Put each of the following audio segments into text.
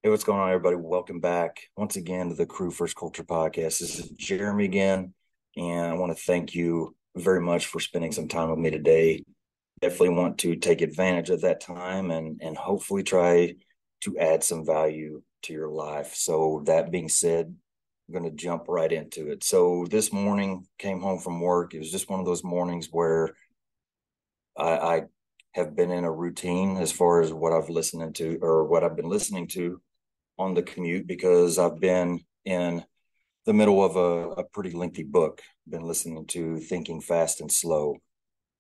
Hey, what's going on, everybody? Welcome back once again to the Crew First Culture Podcast. This is Jeremy again, and I want to thank you very much for spending some time with me today. Definitely want to take advantage of that time and hopefully try to add some value to your life. So that being said, I'm going to jump right into it. So this morning, came home from work. It was just one of those mornings where I have been in a routine as far as what I've listened to or what I've been listening to on the commute because I've been in the middle of a pretty lengthy book. Been listening to Thinking Fast and Slow,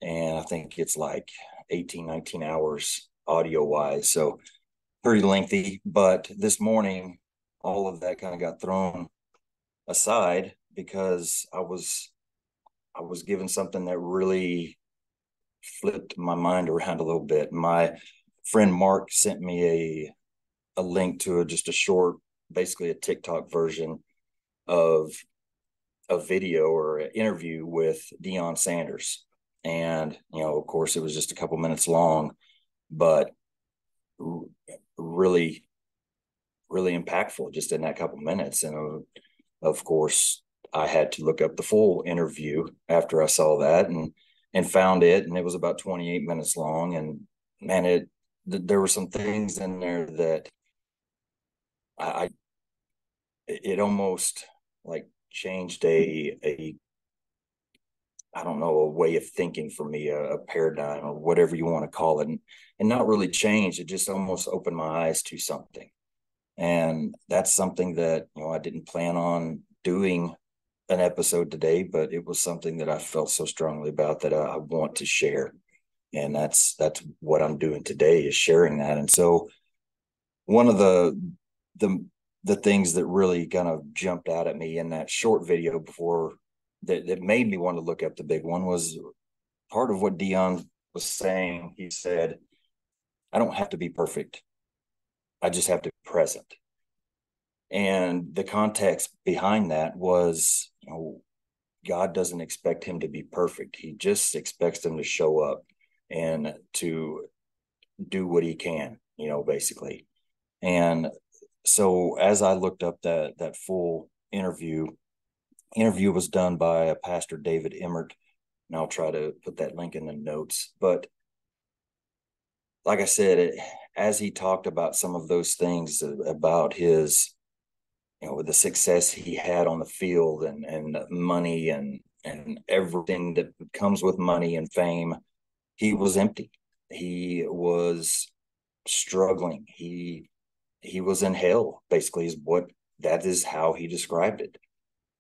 and I think it's like 18, 19 hours audio wise. So pretty lengthy. But this morning, all of that kind of got thrown aside because I was given something that really flipped my mind around a little bit. My friend Mark sent me a link to just a short, basically a TikTok version of a video or an interview with Deion Sanders. And, of course, it was just a couple minutes long, but really, really impactful just in that couple minutes. And of course, I had to look up the full interview after I saw that and found it. And it was about 28 minutes long. And man, there were some things in there that I it almost like changed a I don't know, a way of thinking for me, a paradigm or whatever you want to call it. And not really changed. It just almost opened my eyes to something. And that's something that, I didn't plan on doing an episode today, but it was something that I felt so strongly about that I want to share. And that's what I'm doing today is sharing that. And so one of the the things that really kind of jumped out at me in that short video before that made me want to look up the big one was part of what Dion was saying. He said, I don't have to be perfect. I just have to be present. And the context behind that was, God doesn't expect him to be perfect. He just expects him to show up and to do what he can, basically. And so as I looked up that full interview was done by a Pastor David Emmert, and I'll try to put that link in the notes. But like I said, as he talked about some of those things about his, the success he had on the field and money and everything that comes with money and fame, he was empty. He was struggling. He was in hell, basically, is what that is how he described it.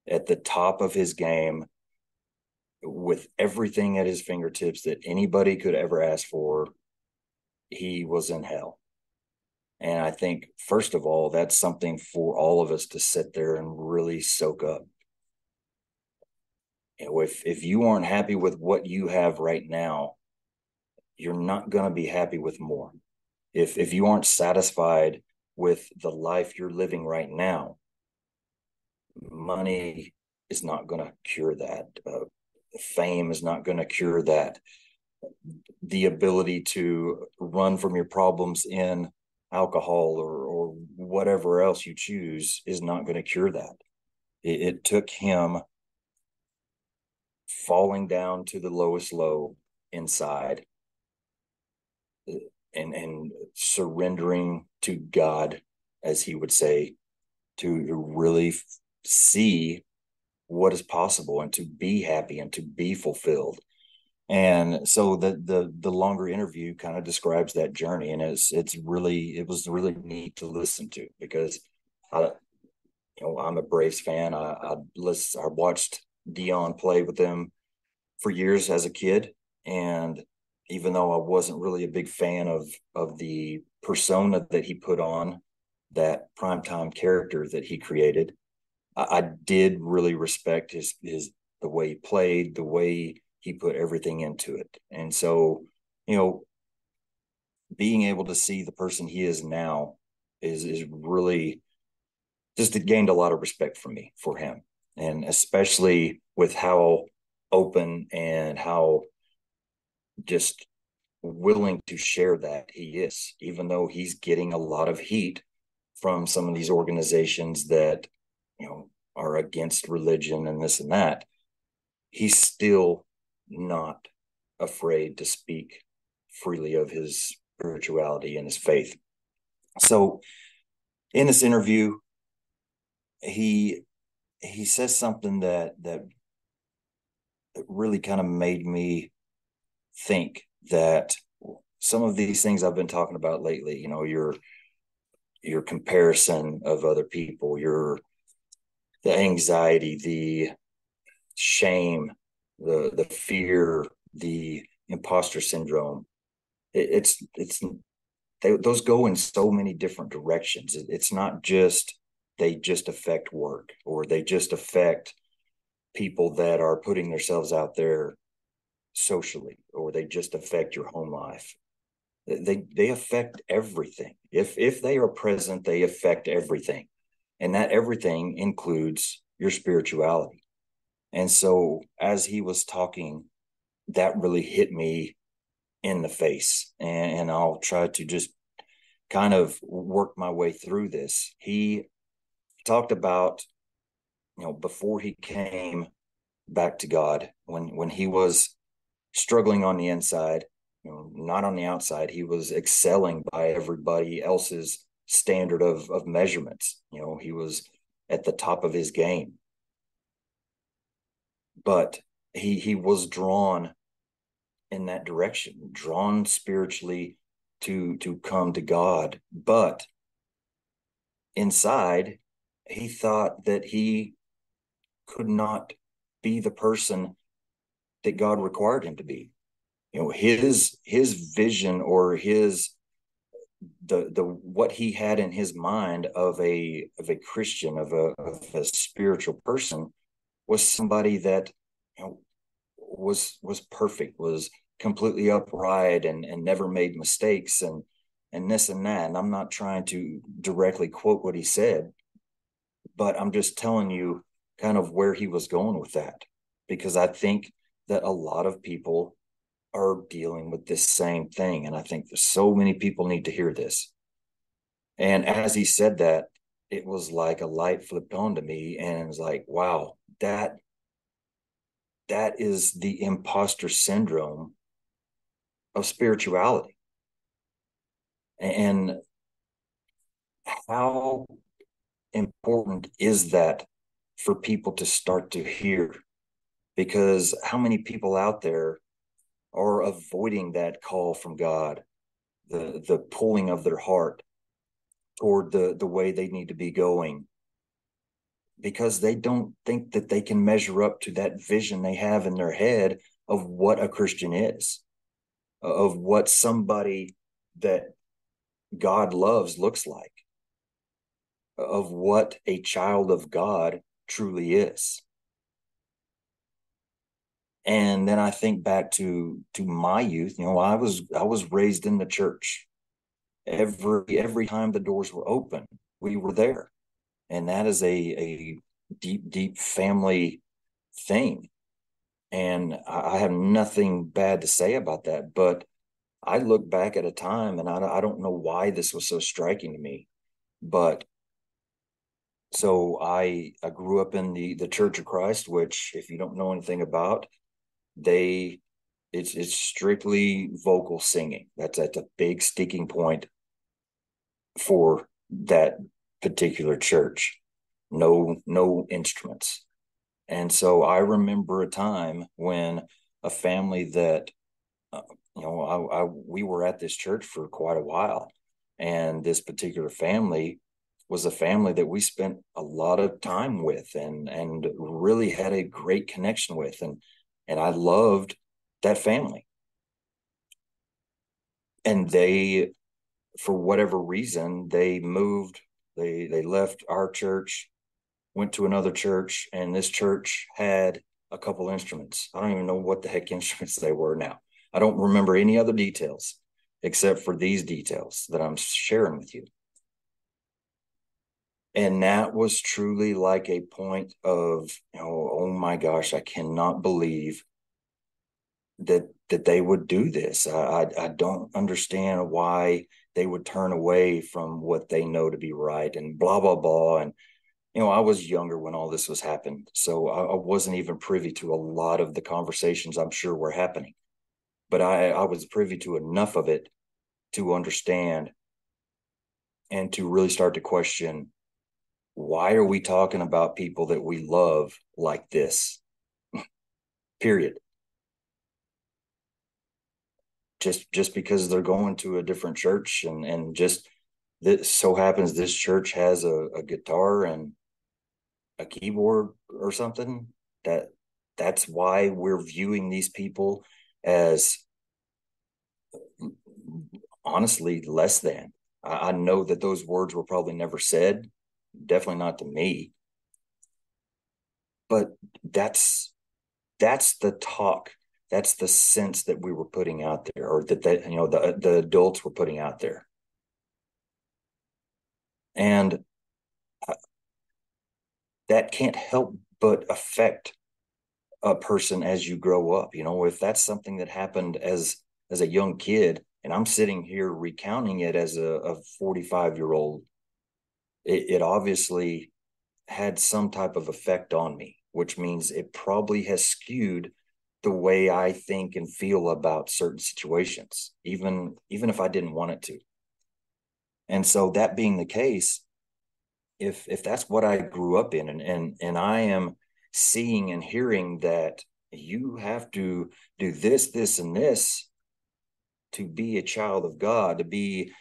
At the top of his game, with everything at his fingertips that anybody could ever ask for, he was in hell. And I think, first of all, that's something for all of us to sit there and really soak up. If you aren't happy with what you have right now, you're not going to be happy with more. If you aren't satisfied with the life you're living right now, money is not going to cure that. Fame is not going to cure that. The ability to run from your problems in alcohol or whatever else you choose is not going to cure that. It took him falling down to the lowest low inside and surrendering to God, as he would say, to really see what is possible and to be happy and to be fulfilled. And so the longer interview kind of describes that journey, and it was really neat to listen to because I I'm a Braves fan. I watched Deion play with them for years as a kid, and even though I wasn't really a big fan of the persona that he put on, that primetime character that he created, I did really respect his the way he played, the way he put everything into it. And so, you know, being able to see the person he is now is really just it gained a lot of respect from me for him. And especially with how open and how just willing to share that he is, even though he's getting a lot of heat from some of these organizations that, are against religion and this and that, he's still not afraid to speak freely of his spirituality and his faith. So in this interview, he says something that really kind of made me think that some of these things I've been talking about lately, your comparison of other people, the anxiety, the shame, the fear, the imposter syndrome. Those go in so many different directions. It's not just they just affect work, or they just affect people that are putting themselves out there socially, or they just affect your home life. They affect everything. If they are present, they affect everything, and that everything includes your spirituality. And so as he was talking, that really hit me in the face, and I'll try to just kind of work my way through this. He talked about, before he came back to God, when he was struggling on the inside, not on the outside, he was excelling by everybody else's standard of measurements. He was at the top of his game, but he was drawn in that direction, drawn spiritually to come to God. But inside, he thought that he could not be the person that God required him to be. His vision, or the what he had in his mind of a Christian, of a spiritual person, was somebody that, was perfect, was completely upright, and never made mistakes, and this and that. And I'm not trying to directly quote what he said, but I'm just telling you kind of where he was going with that, because I think that a lot of people are dealing with this same thing, and I think there's so many people need to hear this. And as he said that, it was like a light flipped on to me, and it was like, wow, that is the imposter syndrome of spirituality. And how important is that for people to start to hear? Because how many people out there are avoiding that call from God, the pulling of their heart toward the way they need to be going, because they don't think that they can measure up to that vision they have in their head of what a Christian is, of what somebody that God loves looks like, of what a child of God truly is. And then I think back to my youth. I was raised in the church. Every time the doors were open, we were there. And that is a deep family thing. And I have nothing bad to say about that. But I look back at a time, and I don't know why this was so striking to me. But so I grew up in the Church of Christ, which, if you don't know anything about, it's strictly vocal singing. That's a big sticking point for that particular church. No instruments. And so I remember a time when a family that, we were at this church for quite a while, and this particular family was a family that we spent a lot of time with, and really had a great connection with, and I loved that family. And they, for whatever reason, they moved. They left our church, went to another church, and this church had a couple instruments. I don't even know what the heck instruments they were now. I don't remember any other details except for these details that I'm sharing with you. And that was truly like a point of, oh my gosh, I cannot believe that they would do this. I don't understand why they would turn away from what they know to be right and blah, blah, blah. And, I was younger when all this was happening. So I wasn't even privy to a lot of the conversations I'm sure were happening. But I was privy to enough of it to understand and to really start to question, why are we talking about people that we love like this? Period. Just because they're going to a different church, and just this so happens this church has a guitar and a keyboard or something, that's why we're viewing these people as honestly less than. I know that those words were probably never said, definitely not to me, but that's the talk, that's the sense that we were putting out there, or that the adults were putting out there. And that can't help but affect a person as you grow up. If that's something that happened as a young kid, and I'm sitting here recounting it as a 45-year-old, it obviously had some type of effect on me, which means it probably has skewed the way I think and feel about certain situations, even if I didn't want it to. And so, that being the case, if that's what I grew up in, and I am seeing and hearing that you have to do this, and this to be a child of God, to be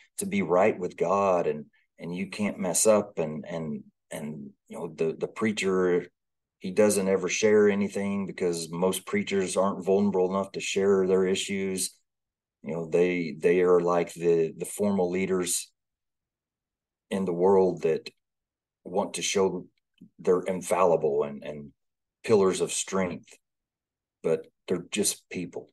right with God, and you can't mess up, and the preacher, he doesn't ever share anything because most preachers aren't vulnerable enough to share their issues. They are like the formal leaders in the world that want to show they're infallible and pillars of strength, but they're just people.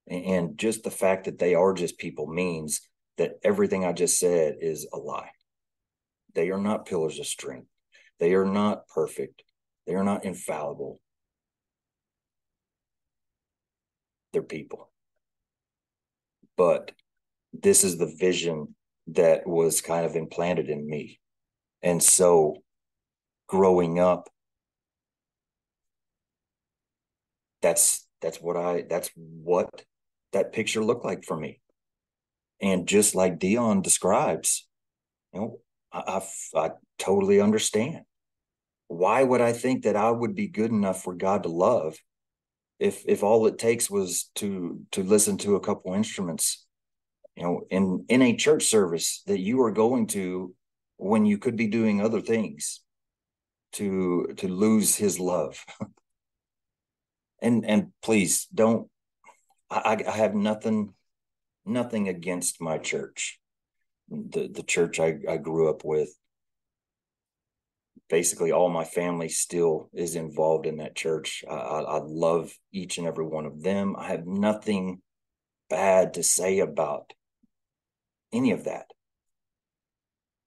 And just the fact that they are just people means that everything I just said is a lie. They are not pillars of strength. They are not perfect. They are not infallible. They're people. But this is the vision that was kind of implanted in me. And so, growing up, that's what that picture looked like for me. And just like Dion describes, you know, I totally understand. Why would I think that I would be good enough for God to love if all it takes was to listen to a couple instruments, in a church service that you are going to when you could be doing other things, to lose his love. And please don't, I have nothing against my church, the church I grew up with. Basically all my family still is involved in that church. I love each and every one of them. I have nothing bad to say about any of that.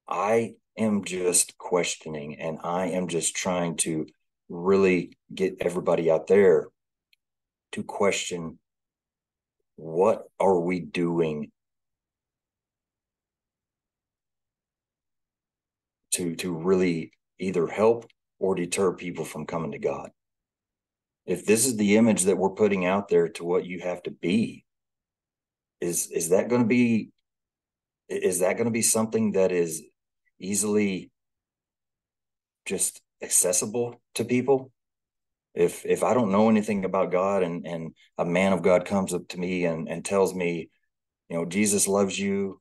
I am just questioning, and I am just trying to really get everybody out there to question, what are we doing to really either help or deter people from coming to God? If this is the image that we're putting out there to what you have to be, is that going to be something that is easily just accessible to people? If I don't know anything about God, and a man of God comes up to me and tells me, Jesus loves you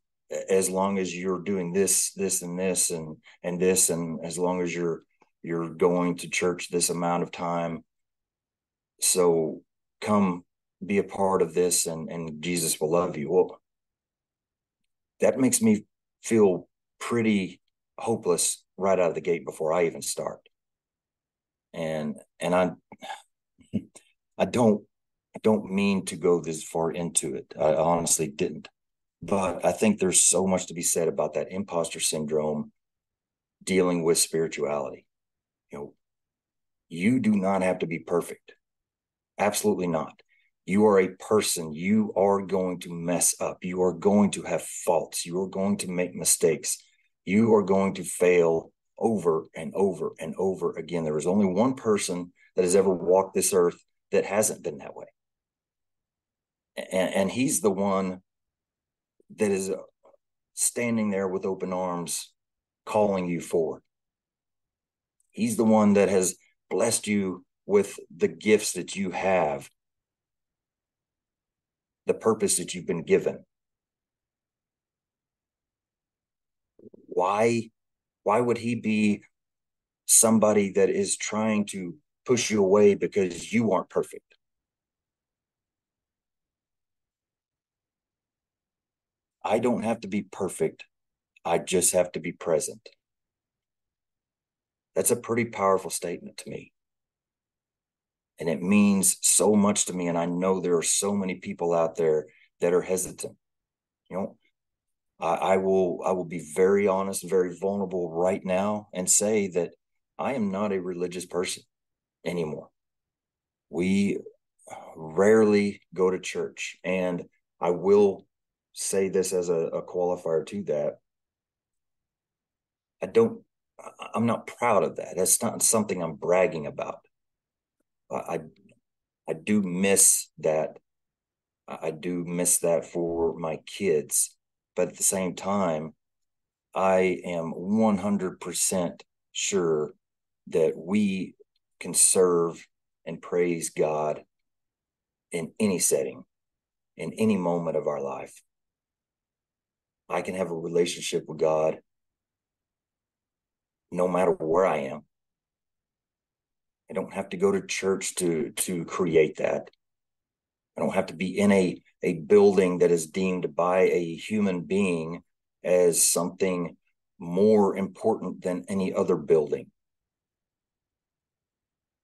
as long as you're doing this and this and this, and as long as you're going to church this amount of time, so come be a part of this, and Jesus will love you. Well, that makes me feel pretty hopeless right out of the gate before I even start. And I don't mean to go this far into it. I honestly didn't. But I think there's so much to be said about that imposter syndrome dealing with spirituality. You do not have to be perfect. Absolutely not. You are a person. You are going to mess up. You are going to have faults. You are going to make mistakes. You are going to fail over and over and over again. There is only one person that has ever walked this earth that hasn't been that way. And he's the one that is standing there with open arms, calling you forward. He's the one that has blessed you with the gifts that you have, the purpose that you've been given. Why would he be somebody that is trying to push you away because you aren't perfect? I don't have to be perfect. I just have to be present. That's a pretty powerful statement to me. And it means so much to me. And I know there are so many people out there that are hesitant. You know, I will be very honest, very vulnerable right now and say that I am not a religious person anymore. We rarely go to church. And I will say this as a qualifier to that. I'm not proud of that. That's not something I'm bragging about. I, I do miss that. I do miss that for my kids. But at the same time, I am 100% sure that we can serve and praise God in any setting, in any moment of our life. I can have a relationship with God no matter where I am. I don't have to go to church to create that. I don't have to be in a building that is deemed by a human being as something more important than any other building.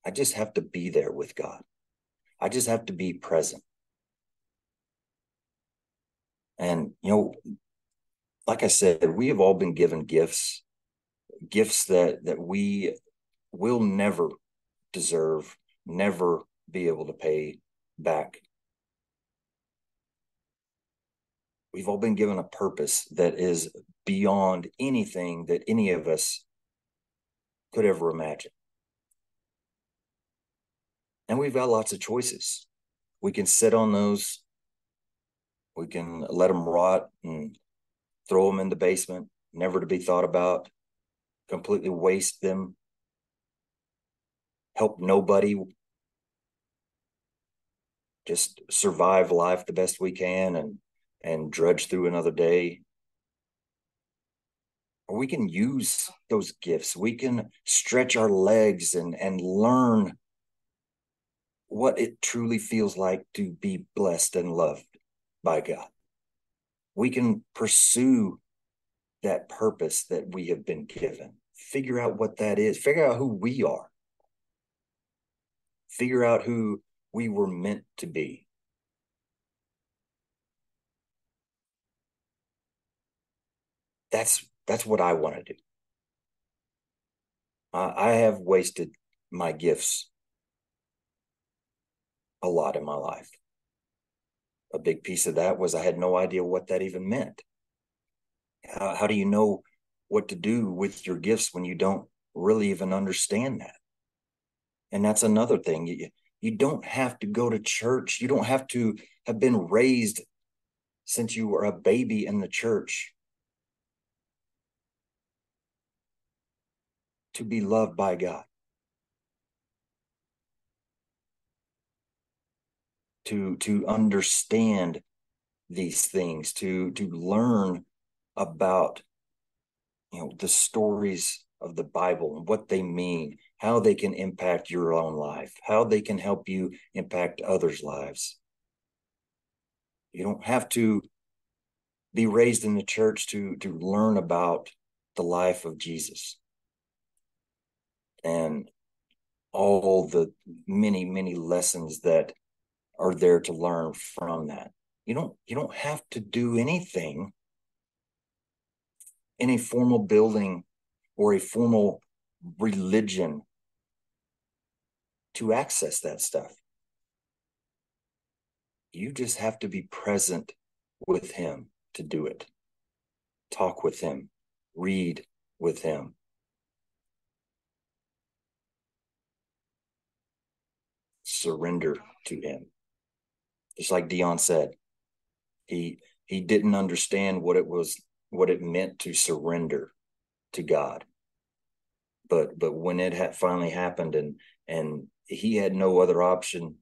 I just have to be there with God. I just have to be present. And, like I said, we have all been given gifts that we will never deserve, never be able to pay back. We've all been given a purpose that is beyond anything that any of us could ever imagine. And we've got lots of choices. We can sit on those. We can let them rot and throw them in the basement, never to be thought about, completely waste them, help nobody, just survive life the best we can and drudge through another day. Or we can use those gifts. We can stretch our legs and learn what it truly feels like to be blessed and loved by God. We can pursue that purpose that we have been given. Figure out what that is. Figure out who we are. Figure out who we were meant to be. That's what I want to do. I have wasted my gifts a lot in my life. A big piece of that was I had no idea what that even meant. How do you know what to do with your gifts when you don't really even understand that? And that's another thing. You don't have to go to church. You don't have to have been raised since you were a baby in the church to be loved by God, to understand these things, to learn about the stories of the Bible and what they mean, how they can impact your own life, how they can help you impact others' lives. You don't have to be raised in the church to learn about the life of Jesus and all the many lessons that are there to learn from that. You don't have to do anything in a formal building or a formal religion to access that stuff. You just have to be present with him to do it. Talk with him, read with him. Surrender to him. Just like Dion said, he didn't understand what it meant to surrender to God. But when it had finally happened and he had no other option,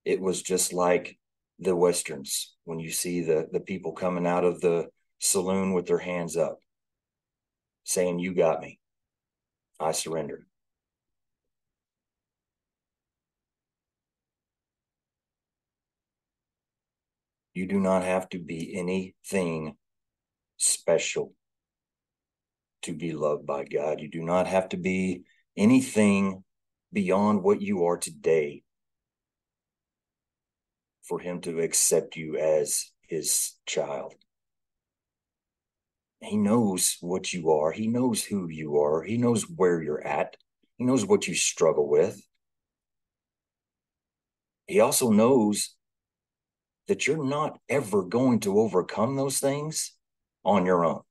it was just like the Westerns when you see the people coming out of the saloon with their hands up saying, "You got me. I surrender." You do not have to be anything special to be loved by God. You do not have to be anything beyond what you are today for him to accept you as his child. He knows what you are. He knows who you are. He knows where you're at. He knows what you struggle with. He also knows that you're not ever going to overcome those things on your own.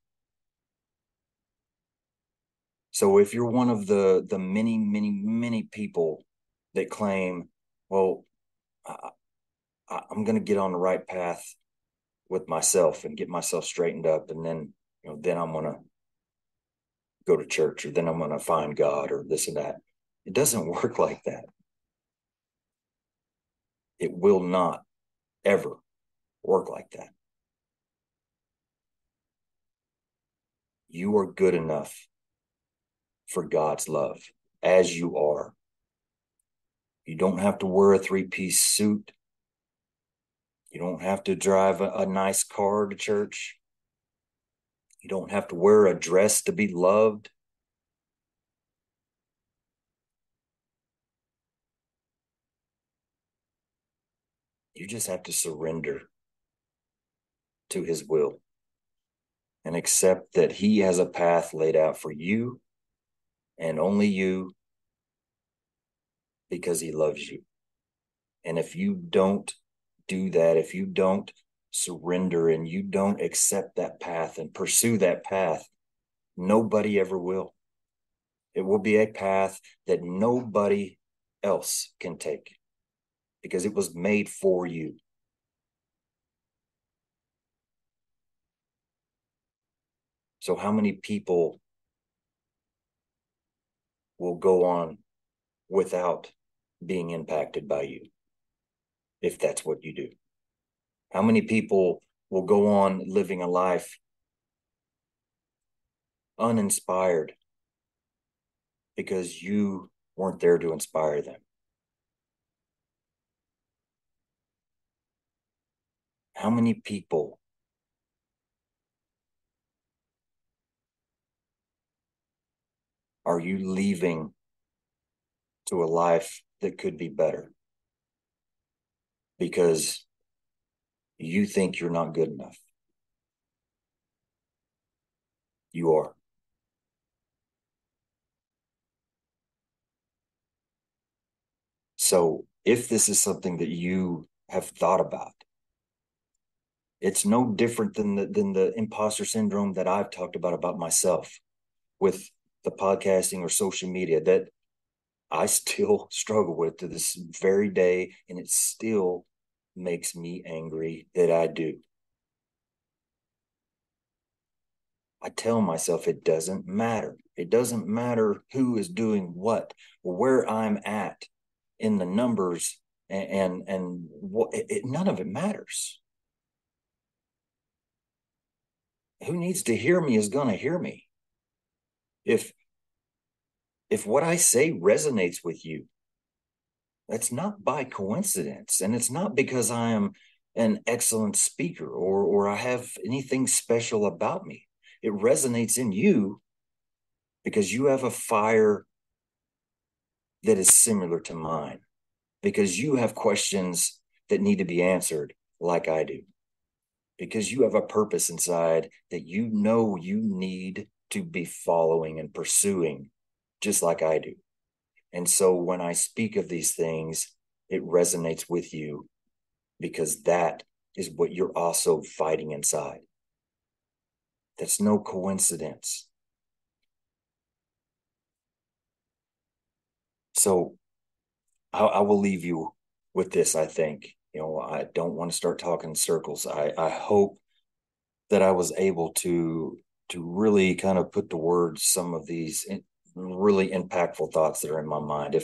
So if you're one of the many people that claim, well, I'm going to get on the right path with myself and get myself straightened up, and then then I'm going to go to church, or then I'm going to find God, or this and that. It doesn't work like that. It will not ever work like that. You are good enough for God's love as you are. You don't have to wear a 3-piece suit. You don't have to drive a nice car to church. You don't have to wear a dress to be loved. You just have to surrender to his will and accept that he has a path laid out for you and only you, because he loves you. And if you don't do that, if you don't surrender and you don't accept that path and pursue that path, nobody ever will. It will be a path that nobody else can take because it was made for you. So how many people will go on without being impacted by you if that's what you do? How many people will go on living a life uninspired because you weren't there to inspire them? How many people are you leaving to a life that could be better because you think you're not good enough? You are. So if this is something that you have thought about, it's no different than the imposter syndrome that I've talked about myself with the podcasting or social media that I still struggle with to this very day, and it still makes me angry that I do. I tell myself it doesn't matter. It doesn't matter who is doing what, or where I'm at in the numbers, and what none of it matters. Who needs to hear me is going to hear me. If what I say resonates with you, that's not by coincidence, and it's not because I am an excellent speaker or I have anything special about me. It resonates in you because you have a fire that is similar to mine, because you have questions that need to be answered like I do, because you have a purpose inside that you know you need to be following and pursuing just like I do. And so when I speak of these things, it resonates with you because that is what you're also fighting inside. That's no coincidence. So I will leave you with this. I think, I don't want to start talking in circles. I hope that I was able to really kind of put to words some of these really impactful thoughts that are in my mind.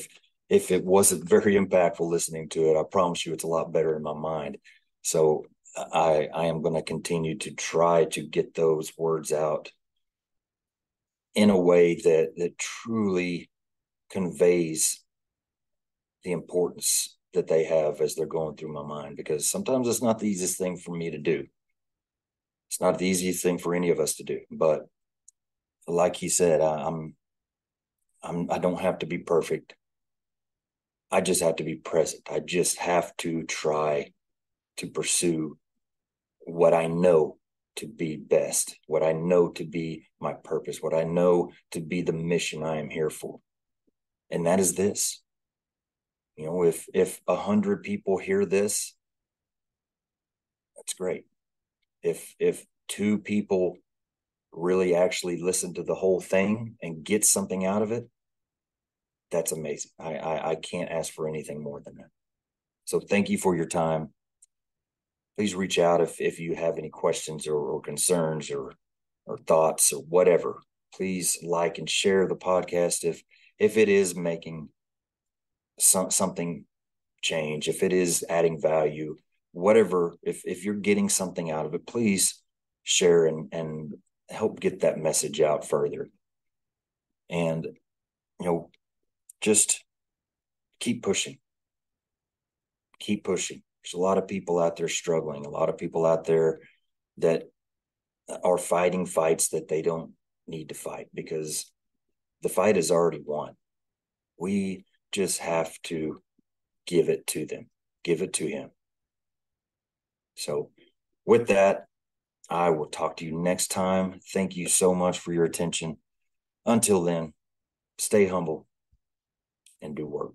If it wasn't very impactful listening to it, I promise you it's a lot better in my mind. So I am going to continue to try to get those words out in a way that truly conveys the importance that they have as they're going through my mind, because sometimes it's not the easiest thing for me to do. It's not the easiest thing for any of us to do, but like he said, I don't have to be perfect. I just have to be present. I just have to try to pursue what I know to be best, what I know to be my purpose, what I know to be the mission I am here for. And that is this. If 100 people hear this, that's great. If two people really actually listen to the whole thing and get something out of it, that's amazing. I can't ask for anything more than that. So thank you for your time. Please reach out if you have any questions or concerns or thoughts or whatever. Please like and share the podcast if it is making something change, if it is adding value, whatever. If you're getting something out of it, please share and help get that message out further. And just keep pushing. Keep pushing. There's a lot of people out there struggling, a lot of people out there that are fighting fights that they don't need to fight, because the fight is already won. We just have to give it to them, give it to him. So with that, I will talk to you next time. Thank you so much for your attention. Until then, stay humble and do work.